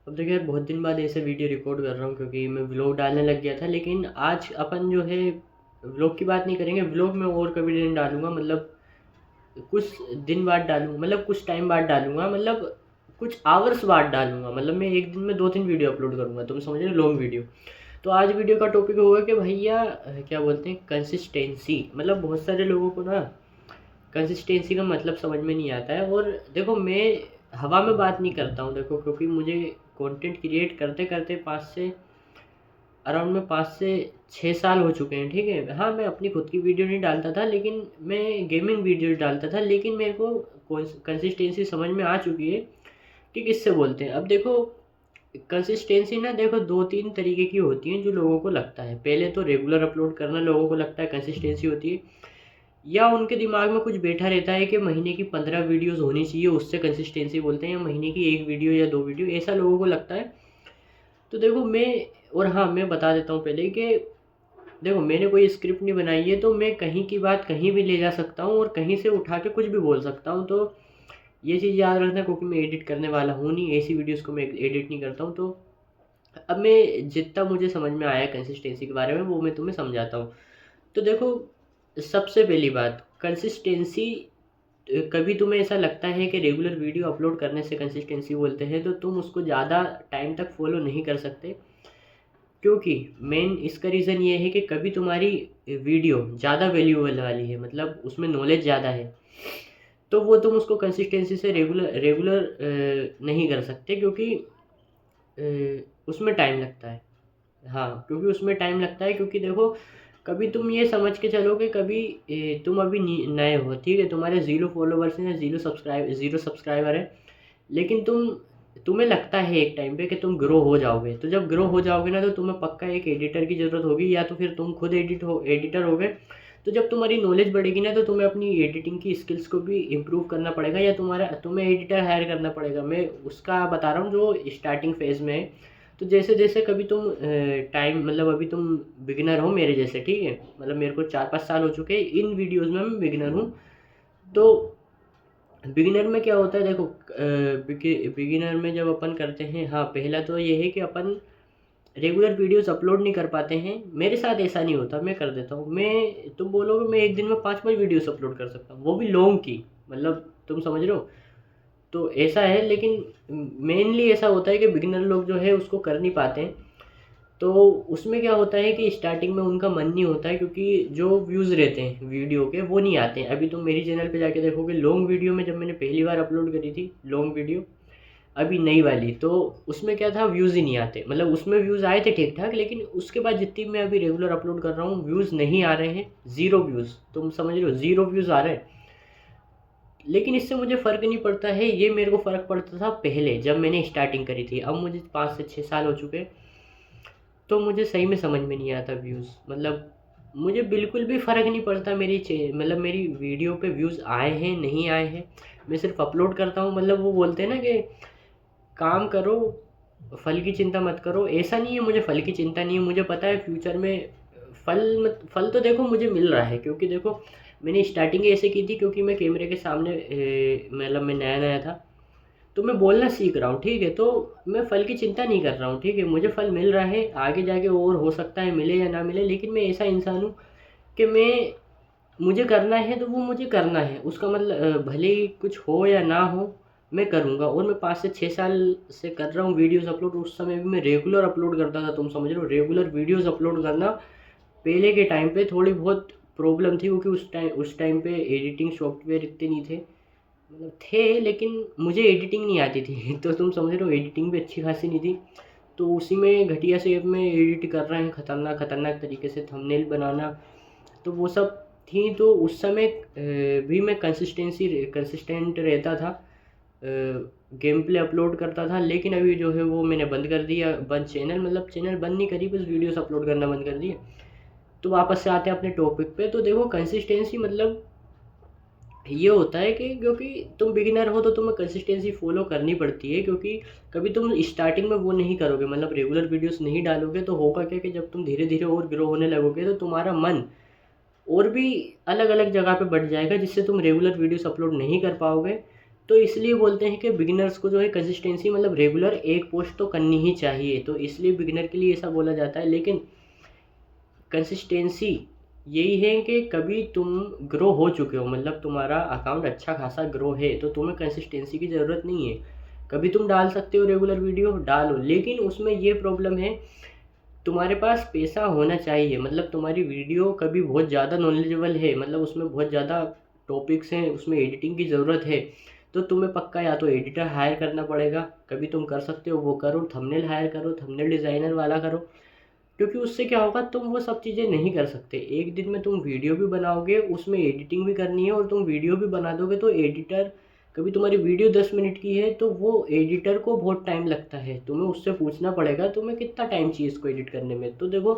अब देखिए यार, बहुत दिन बाद ऐसे वीडियो रिकॉर्ड कर रहा हूँ क्योंकि मैं व्लॉग डालने लग गया था। लेकिन आज अपन जो है व्लॉग की बात नहीं करेंगे। व्लॉग मैं और कभी नहीं डालूँगा, मतलब कुछ दिन बाद डालूँगा, मतलब कुछ टाइम बाद डालूँगा, मतलब कुछ आवर्स बाद डालूँगा। मतलब मैं एक दिन में 2-3 वीडियो अपलोड करूँगा, तुम समझ रहे हो, लॉन्ग वीडियो। तो आज वीडियो का टॉपिक होगा कि भैया क्या बोलते हैं, कंसिस्टेंसी। मतलब बहुत सारे लोगों को ना कंसिस्टेंसी का मतलब समझ में नहीं आता है। और देखो, मैं हवा में बात नहीं करता हूँ, देखो, क्योंकि मुझे कंटेंट क्रिएट करते करते 5 से 6 साल हो चुके हैं, ठीक है। हाँ, मैं अपनी खुद की वीडियो नहीं डालता था, लेकिन मैं गेमिंग वीडियोस डालता था। लेकिन मेरे को कंसिस्टेंसी समझ में आ चुकी है कि किससे बोलते हैं। अब देखो, कंसिस्टेंसी ना, देखो, 2-3 तरीके की होती हैं जो लोगों को लगता है। पहले तो रेगुलर अपलोड करना लोगों को लगता है कंसिस्टेंसी होती है, या उनके दिमाग में कुछ बैठा रहता है कि महीने की 15 वीडियोस होनी चाहिए, उससे कंसिस्टेंसी बोलते हैं, या महीने की 1 वीडियो या 2 वीडियो, ऐसा लोगों को लगता है। तो देखो मैं, और हाँ, मैं बता देता हूँ पहले कि देखो, मैंने कोई स्क्रिप्ट नहीं बनाई है, तो मैं कहीं की बात कहीं भी ले जा सकता हूँ और कहीं से उठा के कुछ भी बोल सकता हूँ। तो ये चीज़ याद रखना, क्योंकि मैं एडिट करने वाला हूँ नहीं, ऐसी वीडियोस को मैं एडिट नहीं करता हूँ। तो अब मैं जितना मुझे समझ में आया कंसिस्टेंसी के बारे में, वो मैं तुम्हें समझाता हूँ। तो देखो, सबसे पहली बात, कंसिस्टेंसी, कभी तुम्हें ऐसा लगता है कि रेगुलर वीडियो अपलोड करने से कंसिस्टेंसी बोलते हैं, तो तुम उसको ज़्यादा टाइम तक फॉलो नहीं कर सकते। क्योंकि मेन इसका रीज़न ये है कि कभी तुम्हारी वीडियो ज़्यादा वैल्यूएबल वाली है, मतलब उसमें नॉलेज ज़्यादा है, तो वो तुम उसको कंसिस्टेंसी से रेगुलर रेगुलर नहीं कर सकते, क्योंकि उसमें टाइम लगता है। हाँ, क्योंकि उसमें टाइम लगता है, क्योंकि देखो, कभी तुम ये समझ के चलो कि कभी तुम अभी नए हो, ठीक है, तुम्हारे 0 फॉलोवर्स हैं, 0 सब्सक्राइबर है। लेकिन तुम्हें लगता है एक टाइम पे कि तुम ग्रो हो जाओगे। तो जब ग्रो हो जाओगे ना, तो तुम्हें पक्का एक एडिटर की ज़रूरत होगी, या तो फिर तुम खुद एडिटर हो गए। तो जब तुम्हारी नॉलेज बढ़ेगी ना, तो तुम्हें अपनी एडिटिंग की स्किल्स को भी इम्प्रूव करना पड़ेगा, या तुम्हें एडिटर हायर करना पड़ेगा। मैं उसका बता रहा हूँ जो स्टार्टिंग फेज़ में है। तो जैसे जैसे कभी तुम टाइम, मतलब अभी तुम बिगिनर हो मेरे जैसे, ठीक है, मतलब मेरे को 4-5 साल हो चुके हैं इन वीडियोज़ में, मैं बिगिनर हूँ। तो बिगिनर में क्या होता है, देखो, बिगिनर में जब अपन करते हैं, हाँ, पहला तो ये है कि अपन रेगुलर वीडियोस अपलोड नहीं कर पाते हैं। मेरे साथ ऐसा नहीं होता, मैं कर देता हूँ। तुम बोलोगे मैं एक दिन में 5-5 वीडियोस अपलोड कर सकता हूँ, वो भी लॉन्ग की, मतलब तुम समझ रहे हो। तो ऐसा है, लेकिन मेनली ऐसा होता है कि बिगिनर लोग जो है उसको कर नहीं पाते हैं। तो उसमें क्या होता है कि स्टार्टिंग में उनका मन नहीं होता है, क्योंकि जो व्यूज़ रहते हैं वीडियो के वो नहीं आते हैं। अभी तुम मेरी चैनल पे जाके देखोगे, लॉन्ग वीडियो में जब मैंने पहली बार अपलोड करी थी लॉन्ग वीडियो, अभी नई वाली, तो उसमें क्या था, व्यूज़ ही नहीं आते। मतलब उसमें व्यूज़ आए थे ठीक ठाक, लेकिन उसके बाद जितनी मैं अभी रेगुलर अपलोड कर रहा हूँ, व्यूज़ नहीं आ रहे हैं, ज़ीरो व्यूज़, तुम समझ रहे हो, ज़ीरो व्यूज़ आ रहे हैं। लेकिन इससे मुझे फ़र्क नहीं पड़ता है, ये मेरे को फ़र्क पड़ता था पहले जब मैंने स्टार्टिंग करी थी। अब मुझे 5 से 6 साल हो चुके हैं, तो मुझे सही में समझ में नहीं आता व्यूज़। मतलब मुझे बिल्कुल भी फ़र्क नहीं पड़ता मतलब मेरी वीडियो पे व्यूज़ आए हैं नहीं आए हैं, मैं सिर्फ अपलोड करता हूँ। मतलब वो बोलते हैं ना कि काम करो, फल की चिंता मत करो। ऐसा नहीं है, मुझे फल की चिंता नहीं है, मुझे पता है फ्यूचर में फल तो देखो मुझे मिल रहा है, क्योंकि देखो मैंने स्टार्टिंग ऐसे की थी, क्योंकि मैं कैमरे के सामने मतलब मैं नया नया था, तो मैं बोलना सीख रहा हूँ, ठीक है। तो मैं फल की चिंता नहीं कर रहा हूँ, ठीक है, मुझे फल मिल रहा है, आगे जाके और हो सकता है मिले या ना मिले। लेकिन मैं ऐसा इंसान हूँ कि मुझे करना है तो वो मुझे करना है, उसका मतलब भले ही कुछ हो या ना हो, मैं करूँगा। और मैं 5 से 6 साल से कर रहा हूँ वीडियोस अपलोड। उस समय भी मैं रेगुलर अपलोड करता था, तुम समझ रहे हो, रेगुलर वीडियोस अपलोड करना। पहले के टाइम पे थोड़ी बहुत प्रॉब्लम थी, क्योंकि उस टाइम पे एडिटिंग सॉफ्टवेयर इतने नहीं थे, मतलब थे, लेकिन मुझे एडिटिंग नहीं आती थी तो तुम समझ रहे हो, एडिटिंग भी अच्छी खासी नहीं थी। तो उसी में घटिया शेप में एडिट कर रहे हैं, ख़तरनाक ख़तरनाक तरीके से थंबनेल बनाना, तो वो सब थी। तो उस समय भी मैं कंसिस्टेंट रहता था, गेम प्ले अपलोड करता था। लेकिन अभी जो है वो मैंने बंद कर दिया, बंद चैनल, मतलब चैनल बंद नहीं करी, बस वीडियोस अपलोड करना बंद कर दिया। तो वापस से आते हैं अपने टॉपिक पे। तो देखो, कंसिस्टेंसी मतलब ये होता है कि क्योंकि तुम बिगिनर हो तो तुम्हें कंसिस्टेंसी फॉलो करनी पड़ती है, क्योंकि कभी तुम स्टार्टिंग में वो नहीं करोगे, मतलब रेगुलर वीडियोस नहीं डालोगे, तो होगा क्या कि जब तुम धीरे धीरे और ग्रो होने लगोगे, तो तुम्हारा मन और भी अलग अलग जगह पे बढ़ जाएगा, जिससे तुम रेगुलर वीडियोस अपलोड नहीं कर पाओगे। तो इसलिए बोलते हैं कि बिगिनर्स को जो है कंसिस्टेंसी मतलब रेगुलर एक पोस्ट तो करनी ही चाहिए, तो इसलिए बिगिनर के लिए ऐसा बोला जाता है। लेकिन कंसिस्टेंसी यही है कि कभी तुम ग्रो हो चुके हो, मतलब तुम्हारा अकाउंट अच्छा खासा ग्रो है, तो तुम्हें कंसिस्टेंसी की ज़रूरत नहीं है। कभी तुम डाल सकते हो रेगुलर वीडियो, डालो, लेकिन उसमें ये प्रॉब्लम है, तुम्हारे पास पैसा होना चाहिए। मतलब तुम्हारी वीडियो कभी बहुत ज़्यादा नॉलेजेबल है, मतलब उसमें बहुत ज़्यादा टॉपिक्स हैं, उसमें एडिटिंग की ज़रूरत है, तो तुम्हें पक्का या तो एडिटर हायर करना पड़ेगा। कभी तुम कर सकते हो वो करो, थंबनेल हायर करो, थंबनेल डिज़ाइनर वाला करो। क्योंकि उससे क्या होगा, तुम वो सब चीज़ें नहीं कर सकते। एक दिन में तुम वीडियो भी बनाओगे, उसमें एडिटिंग भी करनी है, और तुम वीडियो भी बना दोगे, तो एडिटर, कभी तुम्हारी वीडियो 10 मिनट की है तो वो एडिटर को बहुत टाइम लगता है, तुम्हें उससे पूछना पड़ेगा तुम्हें कितना टाइम चाहिए इसको एडिट करने में। तो देखो,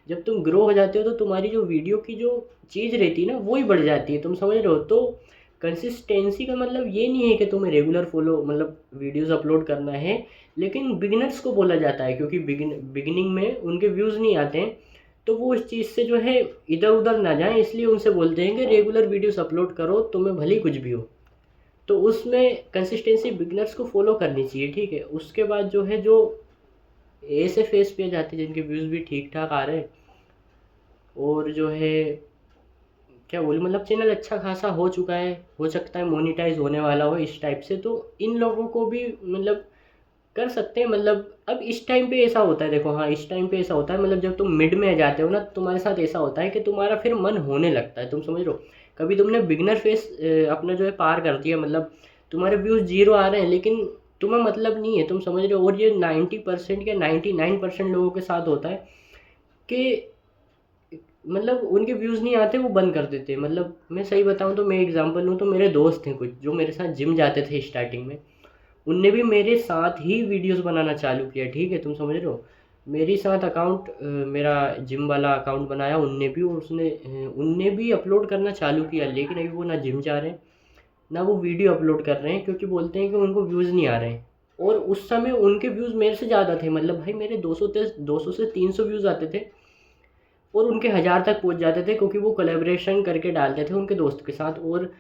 जब तुम ग्रो हो जाते हो तो तुम्हारी जो वीडियो की जो चीज़ रहती है ना, वो ही बढ़ जाती है, तुम समझ रहे हो। तो कंसिस्टेंसी का मतलब ये नहीं है कि तुम्हें रेगुलर फॉलो मतलब वीडियोस अपलोड करना है, लेकिन बिगिनर्स को बोला जाता है, क्योंकि बिगिनिंग में उनके व्यूज़ नहीं आते हैं, तो वो इस चीज़ से जो है इधर उधर ना जाएं, इसलिए उनसे बोलते हैं कि रेगुलर वीडियोस अपलोड करो, तुम्हें भले ही कुछ भी हो। तो उसमें कंसिस्टेंसी बिगिनर्स को फॉलो करनी चाहिए, ठीक है। उसके बाद जो है, जो ऐसे फेस पे जाते हैं जिनके व्यूज़ भी ठीक ठाक आ रहे हैं, और जो है क्या बोलूँ, मतलब चैनल अच्छा खासा हो चुका है, हो सकता है मोनेटाइज होने वाला हो इस टाइप से, तो इन लोगों को भी मतलब कर सकते हैं। मतलब अब इस टाइम पे ऐसा होता है, देखो, हाँ, इस टाइम पे ऐसा होता है, मतलब जब तुम मिड में जाते हो ना, तुम्हारे साथ ऐसा होता है कि तुम्हारा फिर मन होने लगता है, तुम समझ रहे हो। कभी तुमने बिगनर फेस अपना जो है पार कर दिया, मतलब तुम्हारे व्यूज़ 0 आ रहे हैं, लेकिन तुम्हें मतलब नहीं है, तुम समझ रहे हो। और ये 90% या 99% लोगों के साथ होता है कि मतलब उनके व्यूज़ नहीं आते, वो बंद कर देते हैं। मतलब मैं सही बताऊँ तो मैं एग्जांपल लूँ तो मेरे दोस्त हैं कुछ जो मेरे साथ जिम जाते थे स्टार्टिंग में, उनने भी मेरे साथ ही वीडियोस बनाना चालू किया, ठीक है, तुम समझ रहे हो। मेरे साथ अकाउंट मेरा जिम वाला अकाउंट बनाया उनने भी, और उनने भी अपलोड करना चालू किया, लेकिन अभी वो ना जिम जा रहे हैं, ना वो वीडियो अपलोड कर रहे हैं, क्योंकि बोलते हैं कि उनको व्यूज़ नहीं आ रहे हैं। और उस समय उनके व्यूज़ मेरे से ज़्यादा थे, मतलब भाई मेरे 200 से 300 व्यूज़ आते थे, और उनके 1000 तक पहुंच जाते थे, क्योंकि वो कोलैबोरेशन करके डालते थे उनके दोस्त के साथ। और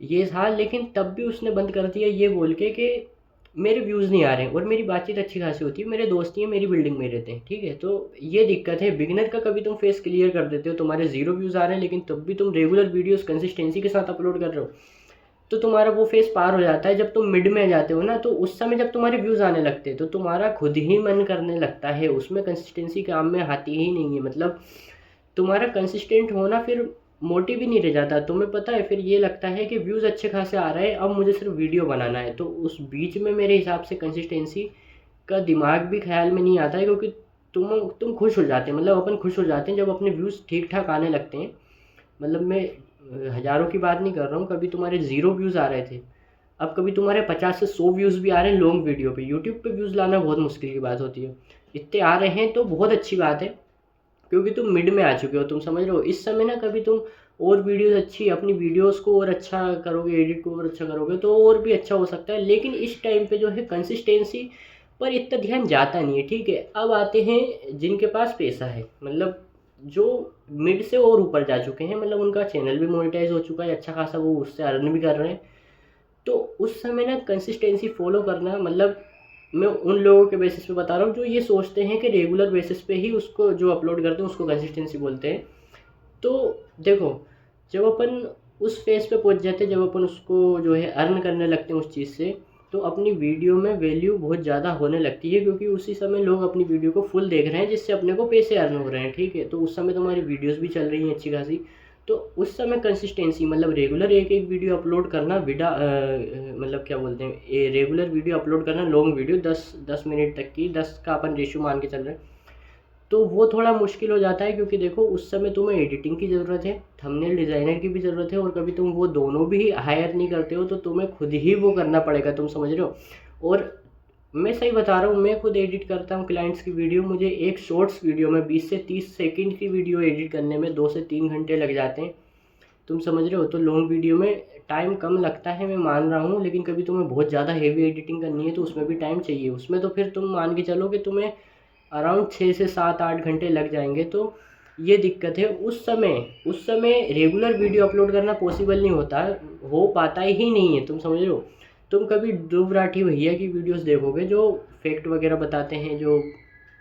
ये था, लेकिन तब भी उसने बंद कर दिया ये बोल के कि मेरे व्यूज़ नहीं आ रहे हैं, और मेरी बातचीत अच्छी खासी होती है, मेरे दोस्त ही हैं, मेरी बिल्डिंग में रहते हैं, ठीक है। तो ये दिक्कत है बिगिनर का, कभी तुम फेस क्लियर कर देते हो, तुम्हारे 0 व्यूज़ आ रहे हैं, लेकिन तब भी तुम रेगुलर वीडियोस कंसिस्टेंसी के साथ अपलोड कर रहे हो, तो तुम्हारा वो फेस पार हो जाता है। जब तुम मिड में जाते हो ना, तो उस समय जब तुम्हारे व्यूज़ आने लगते हैं, तो तुम्हारा खुद ही मन करने लगता है, उसमें कंसिस्टेंसी काम में आती ही नहीं है। मतलब तुम्हारा कंसिस्टेंट होना फिर मोटिव ही नहीं रह जाता, तुम्हें पता है। फिर ये लगता है कि व्यूज़ अच्छे खासे आ रहे हैं, अब मुझे सिर्फ वीडियो बनाना है। तो उस बीच में मेरे हिसाब से कंसिस्टेंसी का दिमाग भी ख्याल में नहीं आता है, क्योंकि तुम खुश हो जाते हैं, मतलब अपन खुश हो जाते हैं जब अपने व्यूज़ ठीक ठाक आने लगते हैं। मतलब मैं हज़ारों की बात नहीं कर रहा हूँ, कभी तुम्हारे 0 व्यूज़ आ रहे थे, अब कभी तुम्हारे 50 से 100 व्यूज़ भी आ रहे हैं लॉन्ग वीडियो पे। यूट्यूब पे व्यूज़ लाना बहुत मुश्किल की बात होती है, इतने आ रहे हैं तो बहुत अच्छी बात है, क्योंकि तुम मिड में आ चुके हो, तुम समझ रहे हो। इस समय ना कभी तुम और वीडियोस अच्छी, अपनी वीडियोस को और अच्छा करोगे, एडिट को और अच्छा करोगे, तो और भी अच्छा हो सकता है। लेकिन इस टाइम पे जो है कंसिस्टेंसी पर इतना ध्यान जाता नहीं है, ठीक है। अब आते हैं जिनके पास पैसा है, मतलब जो मिड से और ऊपर जा चुके हैं, मतलब उनका चैनल भी मोनेटाइज हो चुका है अच्छा खासा, वो उससे अर्न भी कर रहे हैं। तो उस समय ना कंसिस्टेंसी फॉलो करना, मतलब मैं उन लोगों के बेसिस पे बता रहा हूँ जो ये सोचते हैं कि रेगुलर बेसिस पे ही उसको जो अपलोड करते हैं उसको कंसिस्टेंसी बोलते हैं। तो देखो, जब अपन उस फेज़ पे पहुंच जाते हैं, जब अपन उसको जो है अर्न करने लगते हैं उस चीज़ से, तो अपनी वीडियो में वैल्यू बहुत ज़्यादा होने लगती है, क्योंकि उसी समय लोग अपनी वीडियो को फुल देख रहे हैं, जिससे अपने को पैसे अर्न हो रहे हैं, ठीक है। तो उस समय तुम्हारी वीडियोस भी चल रही हैं अच्छी खासी, तो उस समय कंसिस्टेंसी मतलब रेगुलर एक एक वीडियो अपलोड करना, मतलब क्या बोलते हैं, रेगुलर वीडियो अपलोड करना, लॉन्ग वीडियो 10 मिनट तक की, 10 का अपन रेशियो मान के चल रहे हैं, तो वो थोड़ा मुश्किल हो जाता है। क्योंकि देखो, उस समय तुम्हें एडिटिंग की ज़रूरत है, थंबनेल डिज़ाइनर की भी ज़रूरत है, और कभी तुम वो दोनों भी हायर नहीं करते हो, तो तुम्हें खुद ही वो करना पड़ेगा, तुम समझ रहे हो। और मैं सही बता रहा हूँ, मैं खुद एडिट करता हूँ क्लाइंट्स की वीडियो, मुझे एक शॉर्ट्स वीडियो में 20 से 30 सेकंड की वीडियो एडिट करने में 2 से 3 घंटे लग जाते हैं, तुम समझ रहे हो। तो लॉन्ग वीडियो में टाइम कम लगता है, मैं मान रहा हूँ, लेकिन कभी तुम्हें बहुत ज़्यादा हेवी एडिटिंग करनी है तो उसमें भी टाइम चाहिए। उसमें तो फिर तुम मान के चलो कि तुम्हें अराउंड 6 से 7-8 घंटे लग जाएंगे। तो ये दिक्कत है। उस समय रेगुलर वीडियो अपलोड करना पॉसिबल नहीं होता, हो पाता ही नहीं है, तुम समझ रहे हो। तुम कभी ध्रुव राठी भैया की वीडियोस देखोगे जो फैक्ट वगैरह बताते हैं, जो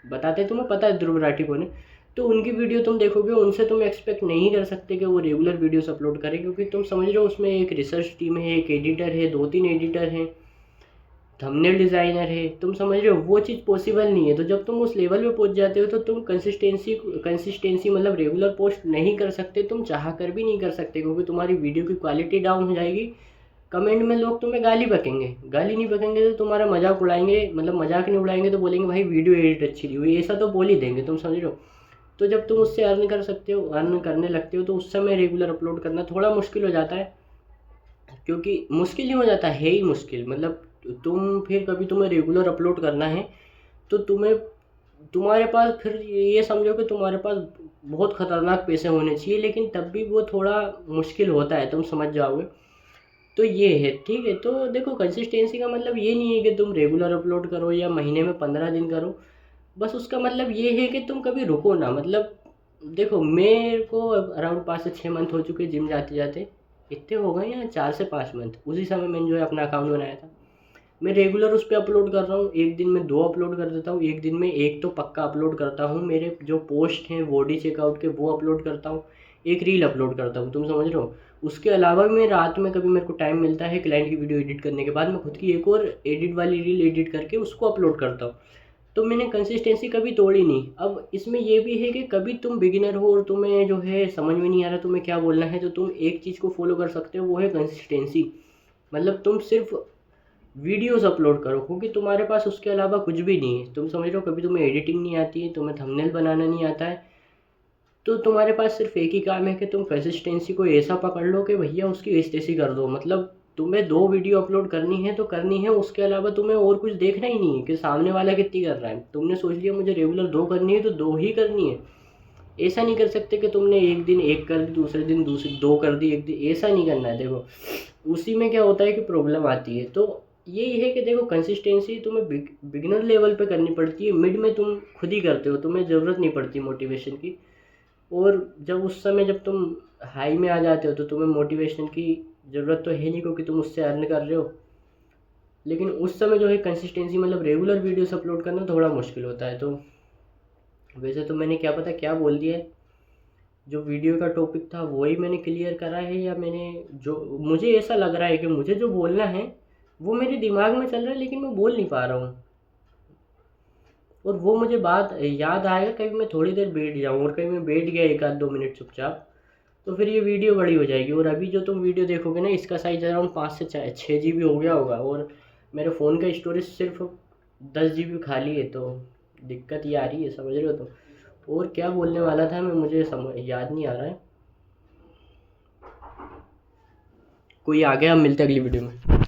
बताते हैं, तुम्हें पता है ध्रुव राठी कौन है, तो उनकी वीडियो तुम देखोगे, उनसे तुम एक्सपेक्ट नहीं कर सकते कि वो रेगुलर वीडियोस अपलोड करें, क्योंकि तुम समझ रहे हो उसमें एक रिसर्च टीम है, एक एडिटर है, 2-3 एडिटर हैं, थंबनेल डिज़ाइनर है, तुम समझ रहे हो, वो चीज़ पॉसिबल नहीं है। तो जब तुम उस लेवल पे पहुंच जाते हो तो तुम कंसिस्टेंसी मतलब रेगुलर पोस्ट नहीं कर सकते, तुम चाह कर भी नहीं कर सकते, क्योंकि तुम्हारी वीडियो की क्वालिटी डाउन हो जाएगी। कमेंट में लोग तुम्हें गाली बकेंगे, गाली नहीं बकेंगे तो तुम्हारा मजाक उड़ाएंगे, मतलब मजाक नहीं उड़ाएंगे तो बोलेंगे भाई वीडियो एडिट अच्छी नहीं हुई, ऐसा तो बोल ही देंगे, तुम समझ रहे हो। तो जब तुम उससे अर्न कर सकते हो, अर्न करने लगते हो, तो उस समय रेगुलर अपलोड करना थोड़ा मुश्किल हो जाता है, क्योंकि मुश्किल ही हो जाता है ही मुश्किल। मतलब तुम फिर कभी तुम्हें रेगुलर अपलोड करना है तो तुम्हारे पास फिर ये समझो कि तुम्हारे पास बहुत ख़तरनाक पैसे होने चाहिए, लेकिन तब भी वो थोड़ा मुश्किल होता है, तुम समझ जाओगे। तो ये है, ठीक है। तो देखो, कंसिस्टेंसी का मतलब ये नहीं है कि तुम रेगुलर अपलोड करो या महीने में 15 दिन करो, बस उसका मतलब ये है कि तुम कभी रुको ना। मतलब देखो, मेरे को अराउंड 5 से 6 मंथ हो चुके जिम जाते जाते, इतने हो गए या 4 से 5 मंथ, उसी समय मैंने जो है अपना अकाउंट बनाया था। मैं रेगुलर उस पर अपलोड कर रहा हूँ, एक दिन में 2 अपलोड कर देता हूँ, एक दिन में एक तो पक्का अपलोड करता हूँ। मेरे जो पोस्ट हैं बॉडी चेकआउट के वो अपलोड करता हूँ, एक रील अपलोड करता हूँ, तुम समझ रहे हो। उसके अलावा भी मैं रात में कभी मेरे को टाइम मिलता है, क्लाइंट की वीडियो एडिट करने के बाद मैं खुद की एक और एडिट वाली रील एडिट करके उसको अपलोड करता हूँ। तो मैंने कंसिस्टेंसी कभी तोड़ी नहीं। अब इसमें ये भी है कि कभी तुम बिगिनर हो और तुम्हें जो है समझ में नहीं आ रहा तुम्हें क्या बोलना है, तो तुम एक चीज़ को फॉलो कर सकते हो, वो है कंसिस्टेंसी। मतलब तुम सिर्फ वीडियोस अपलोड करो, क्योंकि तुम्हारे पास उसके अलावा कुछ भी नहीं है, तुम समझ रहे हो। कभी तुम्हें एडिटिंग नहीं आती है, तुम्हें थंबनेल बनाना नहीं आता है, तो तुम्हारे पास सिर्फ एक ही काम है कि तुम कंसिस्टेंसी को ऐसा पकड़ लो कि भैया उसकी एस्टेसी कर दो। मतलब तुम्हें 2 वीडियो अपलोड करनी है तो करनी है, उसके अलावा तुम्हें और कुछ देखना ही नहीं है कि सामने वाला कितनी कर रहा है। तुमने सोच लिया मुझे रेगुलर 2 करनी है तो 2 ही करनी है। ऐसा नहीं कर सकते कि तुमने एक दिन 1 कर दी, दूसरे दिन दूसरी 2 कर दी, एक दिन, ऐसा नहीं करना है। देखो, उसी में क्या होता है कि प्रॉब्लम आती है। तो यही है कि देखो, कंसिस्टेंसी तुम्हें बिगिनर लेवल पे करनी पड़ती है, मिड में तुम खुद ही करते हो, तुम्हें ज़रूरत नहीं पड़ती मोटिवेशन की। और जब उस समय जब तुम हाई में आ जाते हो तो तुम्हें मोटिवेशन की ज़रूरत तो है नहीं, क्योंकि तुम उससे अर्न कर रहे हो। लेकिन उस समय जो है कंसिस्टेंसी मतलब रेगुलर वीडियोस अपलोड करना थोड़ा मुश्किल होता है। तो वैसे तो मैंने क्या पता क्या बोल दिया है, जो वीडियो का टॉपिक था वही मैंने क्लियर करा है, या मैंने जो मुझे ऐसा लग रहा है कि मुझे जो बोलना है वो मेरे दिमाग में चल रहा है, लेकिन मैं बोल नहीं पा रहा हूँ। और वो मुझे बात याद आएगा कहीं मैं थोड़ी देर बैठ जाऊँ, और कहीं मैं बैठ गया 1 आध 2 मिनट चुपचाप, तो फिर ये वीडियो बड़ी हो जाएगी। और अभी जो तुम वीडियो देखोगे ना, इसका साइज अराउंड 5 से 6 GB हो गया होगा, और मेरे फ़ोन का स्टोरेज सिर्फ 10 GB खाली है। तो दिक्कत ये आ रही है, समझ रहे हो। तो और क्या बोलने वाला था मैं, मुझे समझ याद नहीं आ रहा है। कोई आ गया, हम मिलते हैं अगली वीडियो में।